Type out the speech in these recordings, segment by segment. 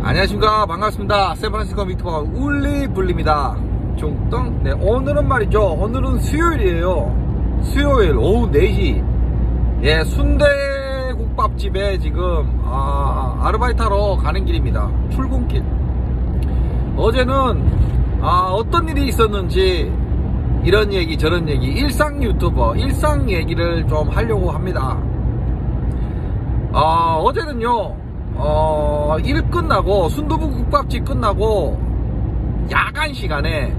안녕하십니까, 반갑습니다. 샌프란시스코 미투버 울리블리입니다. 중동. 네, 오늘은 말이죠, 오늘은 수요일이에요. 수요일 오후 4시 예, 순대국밥집에 지금 아르바이트하러 가는 길입니다. 출근길. 어제는 어떤 일이 있었는지 이런 얘기 저런 얘기, 일상 유튜버 일상 얘기를 좀 하려고 합니다. 어제는요, 일 끝나고, 순두부 국밥집 끝나고, 야간 시간에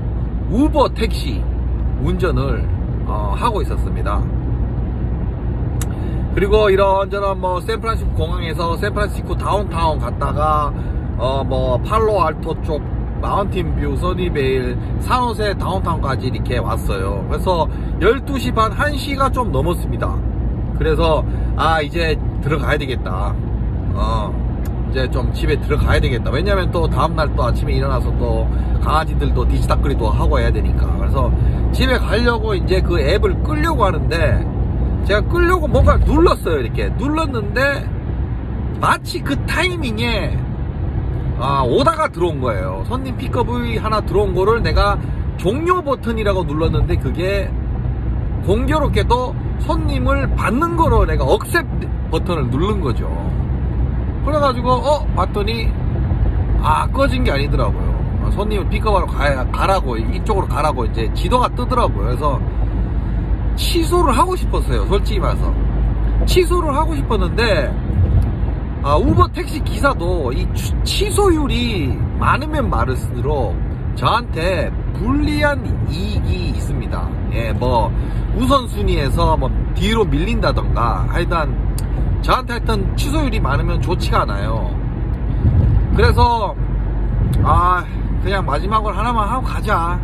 우버 택시 운전을, 하고 있었습니다. 그리고 이런저런 샌프란시스코 공항에서 샌프란시스코 다운타운 갔다가, 팔로알토 쪽, 마운틴뷰, 써니베일, 산호세 다운타운까지 이렇게 왔어요. 그래서 12시 반, 1시가 좀 넘었습니다. 그래서, 이제 들어가야 되겠다. 이제 좀 집에 들어가야 되겠다. 왜냐면 또 다음날 또 아침에 일어나서 또 강아지들도 뒤치다끌이도 하고 해야 되니까. 그래서 집에 가려고 이제 그 앱을 끌려고 하는데, 제가 끌려고 뭔가 눌렀어요. 이렇게 눌렀는데 마치 그 타이밍에 오다가 들어온 거예요. 손님 픽업이 하나 들어온 거를 내가 종료 버튼이라고 눌렀는데, 그게 공교롭게도 손님을 받는 거로 내가 억셉 버튼을 누른 거죠. 그래가지고 봤더니 꺼진 게 아니더라고요. 손님을 픽업하러 가라고, 이쪽으로 가라고 이제 지도가 뜨더라고요. 그래서 취소를 하고 싶었어요. 솔직히 말해서 취소를 하고 싶었는데, 우버 택시 기사도 이 취소율이 많으면 많을수록 저한테 불리한 이익이 있습니다. 예, 우선순위에서 뒤로 밀린다던가 하여간 저한테 하여튼 취소율이 많으면 좋지가 않아요. 그래서 그냥 마지막으로 하나만 하고 가자.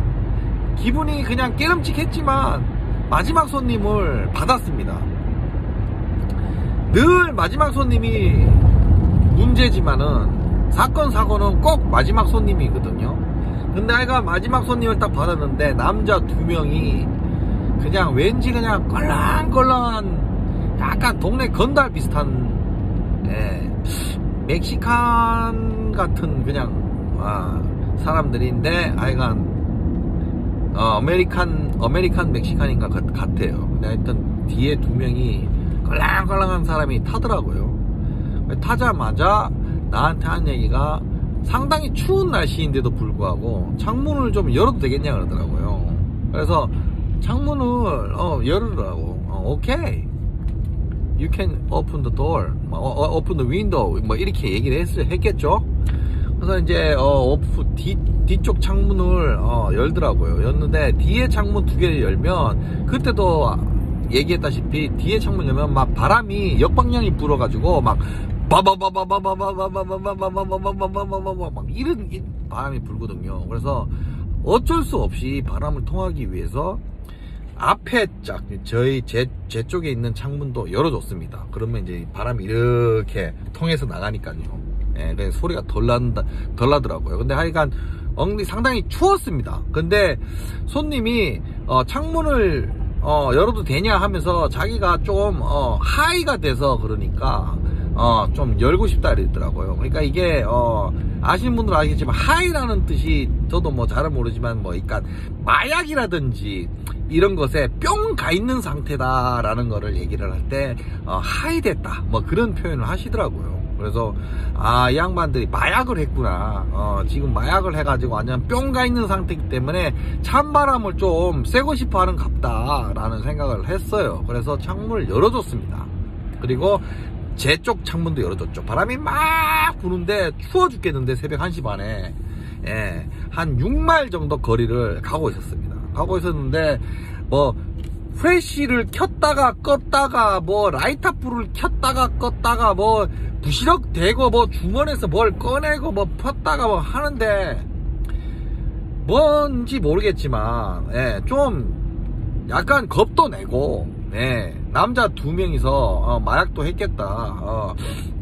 기분이 그냥 깨름직했지만 마지막 손님을 받았습니다. 늘 마지막 손님이 문제지만은 사건 사고는 꼭 마지막 손님이거든요. 근데 아이가 마지막 손님을 딱 받았는데 남자 2명이 그냥 왠지 그냥 껄렁껄렁한 약간 동네 건달 비슷한, 멕시칸 같은 그냥 사람들인데 하여간 아메리칸 멕시칸인가 같아요. 근데 하여튼 뒤에 2명이 껄렁껄렁한 사람이 타더라고요. 타자마자 나한테 한 얘기가, 상당히 추운 날씨인데도 불구하고 창문을 좀 열어도 되겠냐 그러더라고요. 그래서 창문을 열으라고. 오케이, you can open the door, open the window, 이렇게 얘기를 했겠죠. 그래서 이제 뒤쪽 창문을 열더라고요. 였는데 뒤에 창문 2개를 열면, 그때도 얘기했다시피 뒤에 창문 열면 막 바람이 역방향이 불어가지고 막 이런 바람이 불거든요. 그래서 어쩔 수 없이 바람을 통하기 위해서 앞에 제 쪽에 있는 창문도 열어줬습니다. 그러면 이제 바람이 이렇게 통해서 나가니까요. 그래서 소리가 덜 나더라고요. 근데 하여간 상당히 추웠습니다. 근데 손님이 창문을 열어도 되냐 하면서 자기가 좀 하이가 돼서 그러니까 좀 열고 싶다 이러더라고요. 그러니까 이게 아시는 분들은 아시겠지만 하이라는 뜻이 저도 잘은 모르지만 그러니까 마약이라든지 이런 것에 뿅 가 있는 상태다라는 거를 얘기를 할 때 하이 됐다 그런 표현을 하시더라고요. 그래서 이 양반들이 마약을 했구나. 지금 마약을 해가지고 완전 뿅 가 있는 상태이기 때문에 찬바람을 좀 쐬고 싶어 하는 갑다라는 생각을 했어요. 그래서 창문을 열어줬습니다. 그리고 제 쪽 창문도 열어줬죠. 바람이 막 부는데 추워 죽겠는데 새벽 1시 반에 한 6마일 정도 거리를 가고 있었습니다. 가고 있었는데 프레쉬를 켰다가 껐다가 라이터불을 켰다가 껐다가 부시럭 대고 주머니에서 뭘 꺼내고 폈다가 하는데 뭔지 모르겠지만 좀 약간 겁도 내고 남자 2명이서 마약도 했겠다.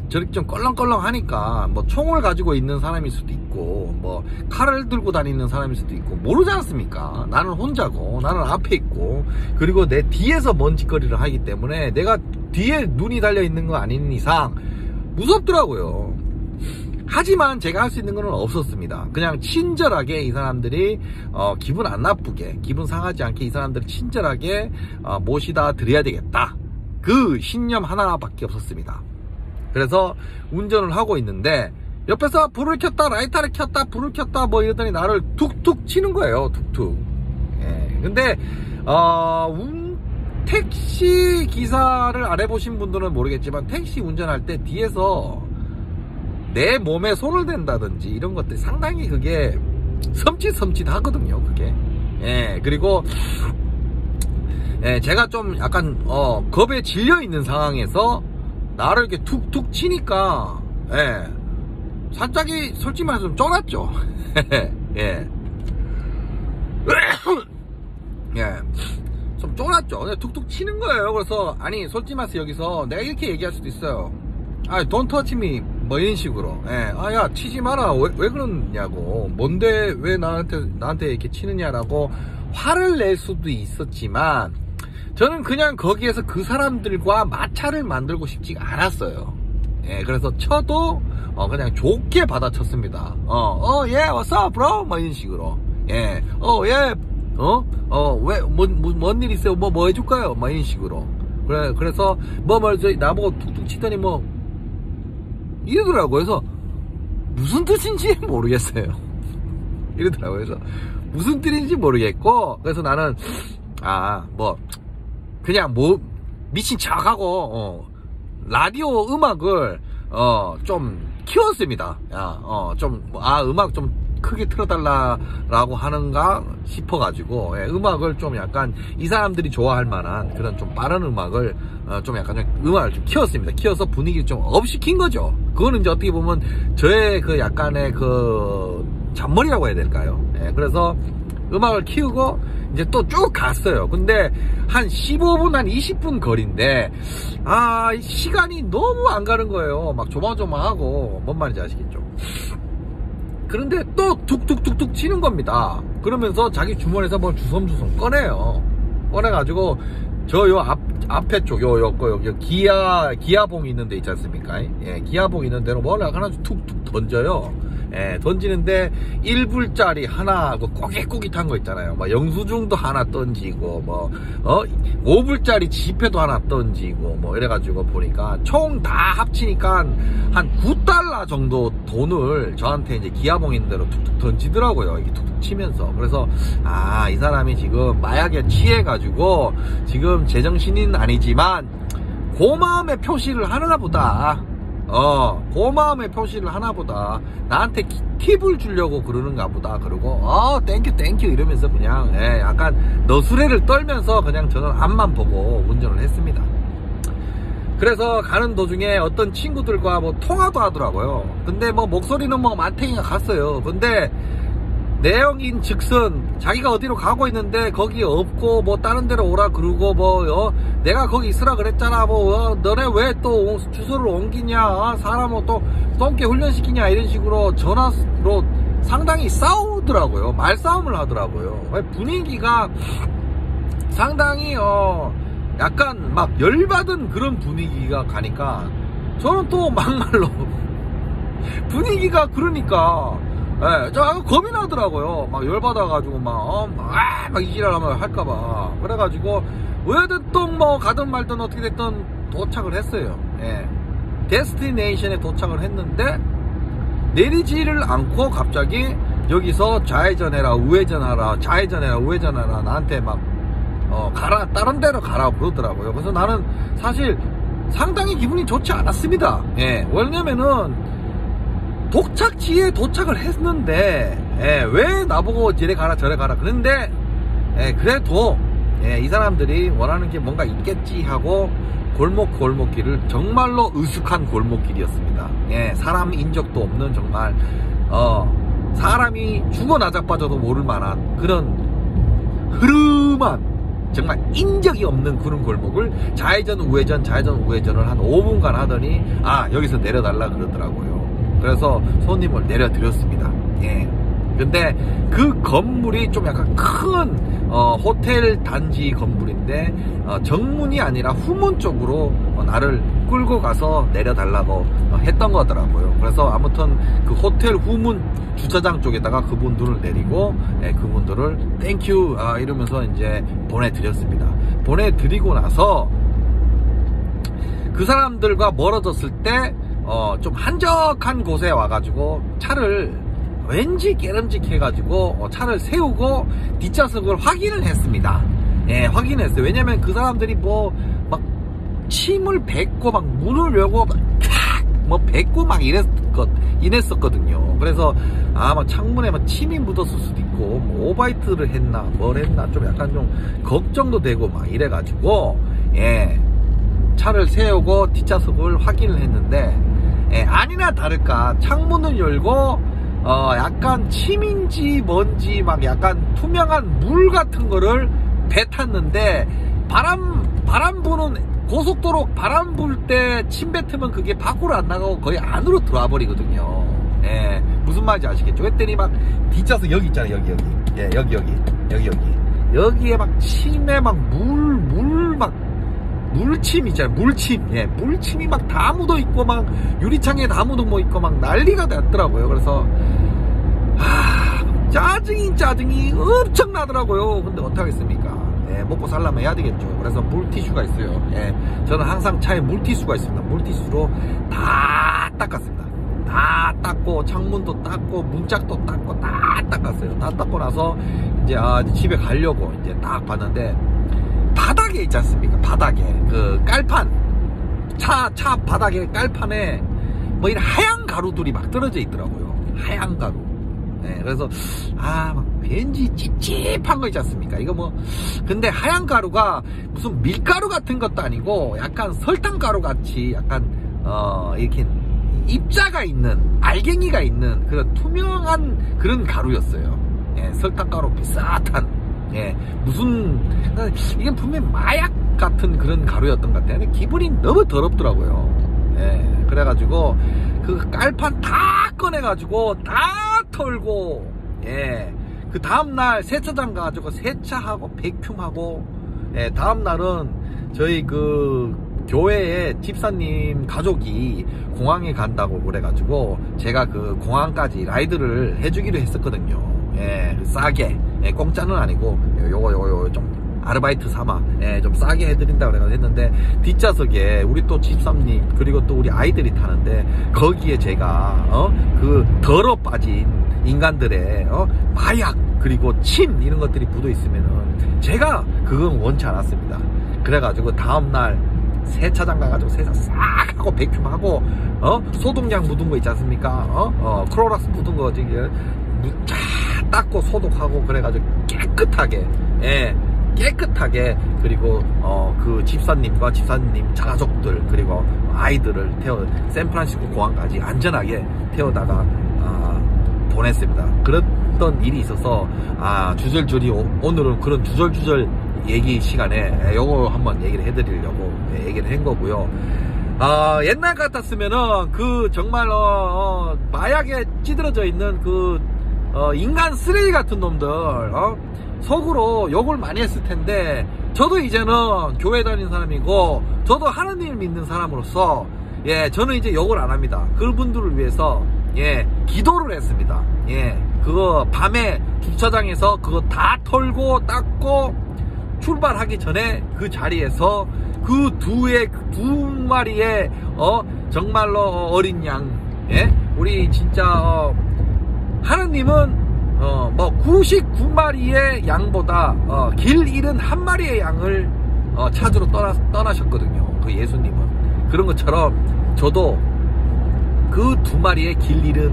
저렇게 좀 껄렁껄렁 하니까 총을 가지고 있는 사람일 수도 있고 칼을 들고 다니는 사람일 수도 있고 모르지 않습니까? 나는 혼자고 나는 앞에 있고 그리고 내 뒤에서 먼지거리를 하기 때문에 내가 뒤에 눈이 달려 있는 거 아닌 이상 무섭더라고요. 하지만 제가 할 수 있는 건 없었습니다. 그냥 친절하게 이 사람들이 기분 안 나쁘게, 기분 상하지 않게 이 사람들이 친절하게 모시다 드려야 되겠다. 그 신념 하나밖에 없었습니다. 그래서 운전을 하고 있는데 옆에서 불을 켰다 라이터를 켰다 불을 켰다 뭐 이러더니 나를 툭툭 치는 거예요. 툭툭. 예. 근데 택시 기사를 안 해보신 분들은 모르겠지만 택시 운전할 때 뒤에서 내 몸에 손을 댄다든지 이런 것들이 상당히 그게 섬찟하거든요. 그게. 예. 그리고 예, 제가 좀 약간 겁에 질려 있는 상황에서 나를 이렇게 툭툭 치니까 예, 살짝이 솔직히 말해서 좀 쫄았죠. 예. 예. 좀 쫄았죠. 툭툭 치는 거예요. 그래서 아니 솔직히 말해서 여기서 내가 이렇게 얘기할 수도 있어요. 아, don't touch me 뭐 이런 식으로. 예. 아, 야 치지 마라. 왜 그러냐고. 뭔데 왜 나한테 이렇게 치느냐라고 화를 낼 수도 있었지만 저는 그냥 거기에서 그 사람들과 마찰을 만들고 싶지가 않았어요. 예. 그래서 쳐도 그냥 좋게 받아쳤습니다. 예, what's up, bro? 뭐 이런 식으로. 예. 예. 왜, 뭔 일 있어요? 뭐 해줄까요? 뭐 이런 식으로. 그래서, 나보고 툭툭 치더니 이러더라고요. 그래서, 무슨 뜻인지 모르겠어요. 이러더라고요. 그래서, 무슨 뜻인지 모르겠고, 그래서 나는, 그냥 미친 척하고, 라디오 음악을, 좀 키웠습니다. 음악 좀 크게 틀어달라고 하는가 싶어가지고, 예, 음악을 좀 약간 이 사람들이 좋아할 만한 그런 좀 빠른 음악을 좀 약간 음악을 좀 키웠습니다. 키워서 분위기를 좀 업시킨 거죠. 그거는 이제 어떻게 보면 저의 그 약간의 그 잔머리라고 해야 될까요? 예, 그래서 음악을 키우고 이제 또 쭉 갔어요. 근데 한 15분, 한 20분 거리인데 시간이 너무 안 가는 거예요. 막 조마조마하고. 뭔 말인지 아시겠죠? 그런데 또 툭툭툭툭 치는 겁니다. 그러면서 자기 주머니에서 뭘 주섬주섬 꺼내요. 꺼내가지고 앞에 쪽 여기 기아봉 있는 데 있지 않습니까? 예, 기아봉 있는 데로 뭘 하나 툭툭 던져요. 예, 던지는데 1불짜리 하나 꼬깃꼬깃한 거 있잖아요. 막 영수증도 하나 던지고 5불짜리 지폐도 하나 던지고 이래가지고 보니까 총 다 합치니까 한 9달러 정도 돈을 저한테 이제 기아봉 있는 대로 툭툭 던지더라고요. 이게 툭툭 치면서. 그래서 이 사람이 지금 마약에 취해가지고 지금 제정신은 아니지만 고마움의 표시를 하나 보다. 고마움의 표시를 하나 보다. 나한테 팁을 주려고 그러는가 보다. 그러고 땡큐 이러면서 그냥 약간 너스레를 떨면서 그냥 저는 앞만 보고 운전을 했습니다. 그래서 가는 도중에 어떤 친구들과 통화도 하더라고요. 근데 목소리는 마탱이가 갔어요. 근데 내용인 즉슨 자기가 어디로 가고 있는데 거기 없고 다른 데로 오라 그러고 내가 거기 있으라 그랬잖아. 너네 왜 또 주소를 옮기냐. 사람을 또 똥개 훈련시키냐. 이런 식으로 전화로 상당히 싸우더라고요. 말싸움을 하더라고요. 분위기가 상당히 약간 막 열받은 그런 분위기가 가니까 저는 또 막말로 분위기가 그러니까 겁이 나더라고요. 막 열받아가지고 막 이지랄하면 할까봐. 그래가지고 어쨌든 가든 말든 어떻게 됐든 도착을 했어요. 예. 데스티네이션에 도착을 했는데 내리지를 않고 갑자기 여기서 좌회전해라 우회전하라 좌회전해라 우회전하라 나한테 막 가라 다른 데로 가라 그러더라고요. 그래서 나는 사실 상당히 기분이 좋지 않았습니다. 예. 왜냐면은 도착지에 도착을 했는데 왜 나보고 이래 가라 저래 가라 그런데 그래도 이 사람들이 원하는 게 뭔가 있겠지 하고 골목길을 정말로 으슥한 골목길이었습니다. 사람 인적도 없는 정말 사람이 죽어 나자빠져도 모를 만한 그런 흐름한 정말 인적이 없는 그런 골목을 좌회전 우회전을 한 5분간 하더니 여기서 내려달라 그러더라고요. 그래서 손님을 내려드렸습니다. 예. 근데 그 건물이 좀 약간 큰 호텔 단지 건물인데 정문이 아니라 후문 쪽으로 나를 끌고 가서 내려달라고 했던 거더라고요. 그래서 아무튼 그 호텔 후문 주차장 쪽에다가 그분들을 내리고 그분들을 땡큐 이러면서 이제 보내드렸습니다. 보내드리고 나서 그 사람들과 멀어졌을 때 좀 한적한 곳에 와가지고 차를 왠지 깨름직해가지고 차를 세우고 뒷좌석을 확인을 했습니다. 예, 확인했어요. 왜냐면 그 사람들이 막 침을 뱉고 막 문을 열고 막 뱉고 막 이랬었거든요. 그래서 막 창문에 막 침이 묻었을 수도 있고 뭐 오바이트를 했나 뭘 했나 좀 약간 좀 걱정도 되고 막 이래가지고 예, 차를 세우고 뒷좌석을 확인을 했는데 예, 아니나 다를까 창문을 열고 약간 침인지 뭔지 막 약간 투명한 물 같은 거를 뱉었는데 바람 부는 고속도로 바람 불 때 침 뱉으면 그게 밖으로 안 나가고 거의 안으로 들어와 버리거든요. 예, 무슨 말인지 아시겠죠? 그랬더니 막 뒷좌석 여기 있잖아요. 여기에 막 침에 막 물침 있잖아요. 물침. 예, 물침이 막 다 묻어 있고 막 유리창에 다 묻어 있고 막 난리가 났더라고요. 그래서 짜증이 엄청 나더라고요. 근데 어떡하겠습니까? 예, 먹고 살려면 해야 되겠죠. 그래서 물티슈가 있어요. 예, 저는 항상 차에 물티슈가 있습니다. 물티슈로 다 닦았습니다. 다 닦고 창문도 닦고 문짝도 닦고 다 닦았어요. 다 닦고 나서 이제 집에 가려고 이제 딱 봤는데 바닥에 있지 않습니까? 바닥에 그 깔판 차 바닥에 깔판에 뭐 이런 하얀 가루들이 막 떨어져 있더라고요. 하얀 가루. 네, 그래서 막 왠지 찝찝한 거 있지 않습니까? 이거 뭐 근데 하얀 가루가 무슨 밀가루 같은 것도 아니고 약간 설탕가루 같이 약간 이렇게 입자가 있는 알갱이가 있는 그런 투명한 그런 가루였어요. 예, 설탕가루 비슷한 예, 무슨 이게 분명히 마약 같은 그런 가루였던 것 같아요. 기분이 너무 더럽더라고요. 예, 그래가지고 그 깔판 다 꺼내가지고 다 털고 예, 그 다음날 세차장 가가지고 세차하고 백큐하고 예, 다음날은 저희 그 교회에 집사님 가족이 공항에 간다고 그래가지고 제가 그 공항까지 라이드를 해주기로 했었거든요. 예, 싸게. 예, 공짜는 아니고 요거 좀 아르바이트 삼아 좀 싸게 해드린다 그래가지고 했는데 뒷좌석에 우리 또 집사님 그리고 또 우리 아이들이 타는데 거기에 제가 그 더러 빠진 인간들의 마약 그리고 침 이런 것들이 묻어 있으면은 제가 그건 원치 않았습니다. 그래가지고 다음날 세차장 가가지고 세차 싹 하고 백큐하고 소독약 묻은 거 있지 않습니까? 크로락스 묻은 거 저기 쫙 닦고 소독하고 그래가지고 깨끗하게 깨끗하게 그리고 그 집사님과 집사님 가족들 그리고 아이들을 샌프란시스코 공항까지 안전하게 태워다가 보냈습니다. 그랬던 일이 있어서 주절주리 오늘은 그런 주절주절 얘기 시간에 요거 한번 얘기를 해드리려고 얘기를 한 거고요. 옛날 같았으면은 그 정말 마약에 찌들어져 있는 그 인간 쓰레기 같은 놈들 속으로 욕을 많이 했을 텐데 저도 이제는 교회 다니는 사람이고 저도 하나님을 믿는 사람으로서 예, 저는 이제 욕을 안 합니다. 그분들을 위해서 예, 기도를 했습니다. 예, 그거 밤에 주차장에서 그거 다 털고 닦고 출발하기 전에 그 자리에서 그 두 마리의 정말로 어린 양, 예, 우리 진짜 하나님은 뭐 99마리의 양보다 길 잃은 한 마리의 양을 찾으러 떠나셨거든요. 그 예수님은. 그런 것처럼 저도 그 두 마리의 길 잃은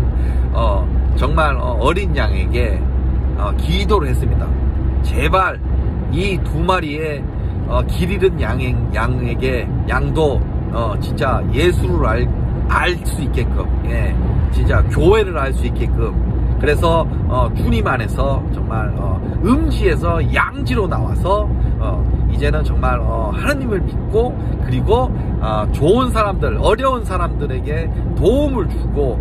정말 어린 양에게 기도를 했습니다. 제발 이 두 마리의 길 잃은 양에게 양도 진짜 예수를 알 수 있게끔, 예, 진짜 교회를 알 수 있게끔. 그래서 주님 안에서 정말 음지에서 양지로 나와서 이제는 정말 하나님을 믿고 그리고 좋은 사람들, 어려운 사람들에게 도움을 주고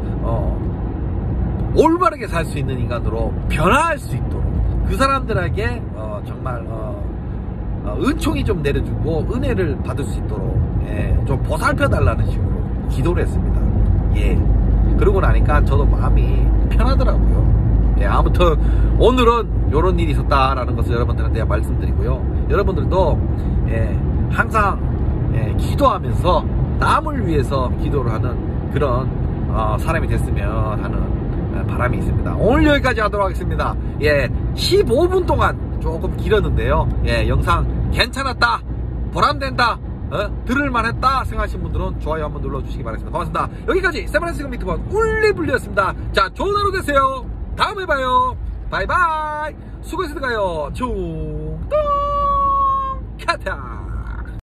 올바르게 살 수 있는 인간으로 변화할 수 있도록 그 사람들에게 정말 은총이 좀 내려주고 은혜를 받을 수 있도록 예, 좀 보살펴 달라는 식으로 기도를 했습니다. 예. 그러고 나니까 저도 마음이 편하더라고요. 예, 아무튼 오늘은 이런 일이 있었다라는 것을 여러분들한테 말씀드리고요. 여러분들도 예, 항상 예, 기도하면서 남을 위해서 기도를 하는 그런 사람이 됐으면 하는 바람이 있습니다. 오늘 여기까지 하도록 하겠습니다. 예, 15분 동안 조금 길었는데요. 예, 영상 괜찮았다, 보람된다, 들을만 했다 생각하시는 분들은 좋아요 한번 눌러주시기 바라겠습니다. 고맙습니다. 여기까지 샌프란시스코 미트본 울리블리였습니다. 자, 좋은 하루 되세요. 다음에 봐요. 바이바이. 수고했으니까요. 충동 카타.